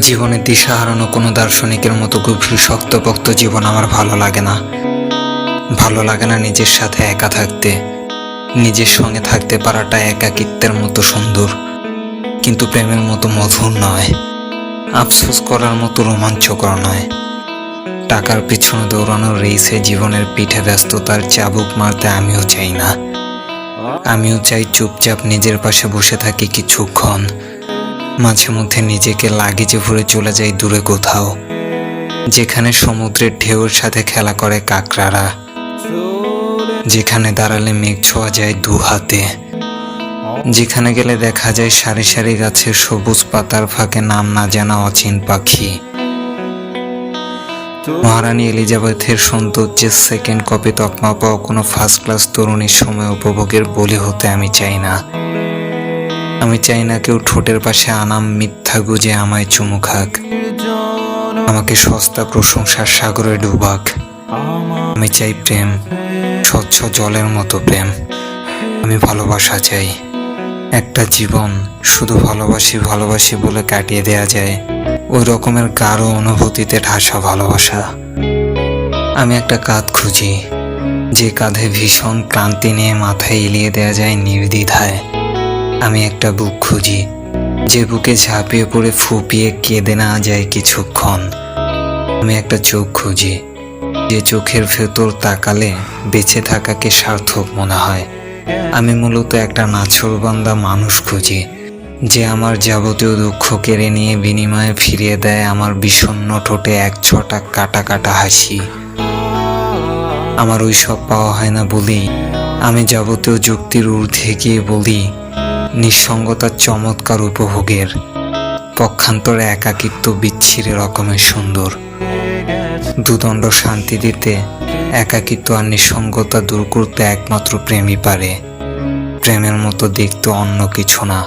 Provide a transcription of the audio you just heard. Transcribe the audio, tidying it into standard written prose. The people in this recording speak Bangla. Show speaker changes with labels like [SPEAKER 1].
[SPEAKER 1] জীবনের দিশা হারানো কোনো দার্শনিকের মতো গভীর শক্তপোক্ত জীবন আমার ভালো লাগে না। ভালো লাগে না নিজের সাথে একা থাকতে। নিজের সঙ্গে থাকতে পারাটা একাকিত্বের মতো সুন্দর, কিন্তু প্রেমের মতো মধুর নয়। আফসোস করার মতো রোমাঞ্চকর নয়। টাকার পিছনে দৌড়ানোর রেসে জীবনের পিঠে ব্যস্ততার চাবুক মারতে আমিও চাই না। আমিও চাই চুপচাপ নিজের পাশে বসে থাকি কিছুক্ষণ। মাঝে মধ্যে নিজেকে লাগেজে ভরে চলে যাই দূরে কোথাও, যেখানে সমুদ্রের ঢেউর সাথে খেলা করে কাকড়ারা, যেখানে দাঁড়ালে মেঘ ছোঁয়া যায় দু হাতে, যেখানে গেলে দেখা যায় সারি সারি গাছের সবুজ পাতার ফাঁকে নাম না জানা অচিন পাখি। মহারানী এলিজাবেথের সৌন্দর্যের সেকেন্ড কপি তকমা পাওয়া কোনো ফার্স্ট ক্লাস তরুণীর সময় উপভোগের বলি হতে আমি চাই না। আমি চাই না কেউ ঠোঁটের পাশে আনাম মিথ্যা গুজে আমায় চুমু খাক, আমাকে সস্তা প্রশংসার সাগরে ডুবাক। আমি চাই প্রেম, স্বচ্ছ জলের মতো প্রেম। আমি ভালোবাসা চাই, একটা জীবন শুধু ভালোবাসি ভালোবাসি বলে কাটিয়ে দেয়া যায়, ওই রকমের গাঢ় অনুভূতিতে ঠাসা ভালোবাসা। আমি একটা কাঁধ খুঁজি, যে কাঁধে ভীষণ ক্লান্তি নিয়ে মাথায় এলিয়ে দেয়া যায় নির্দ্বিধায়। আমি একটা বুক খুঁজি, যে বুকে ঝাঁপিয়ে পড়ে ফুপিয়ে কেঁদে না যায় কিছুক্ষণ। আমি একটা চোখ খুঁজি, যে চোখের ভেতর তাকালে বেঁচে থাকাকে সার্থক মনে হয়। আমি মূলত একটা নাছোড়বান্দা মানুষ খুঁজি, যে আমার যাবতীয় দুঃখ কেড়ে নিয়ে বিনিময়ে ফিরিয়ে দেয় আমার বিষণ্ণ ঠোঁটে এক ছটা কাটা কাটা হাসি। আমার ওই সব পাওয়া হয় না বলেই আমি যাবতীয় যুক্তির ঊর্ধ্বে গিয়ে বলি, নিঃসঙ্গতার চমৎকার উপভোগের পক্ষান্তরে একাকিত্ব বিচ্ছিরি রকমের সুন্দর। দুদণ্ড শান্তি দিতে একাকিত্ব আর নিঃসঙ্গতা দূর করতে একমাত্র প্রেমই পারে। প্রেমের মতো দেখতে অন্য কিছু না।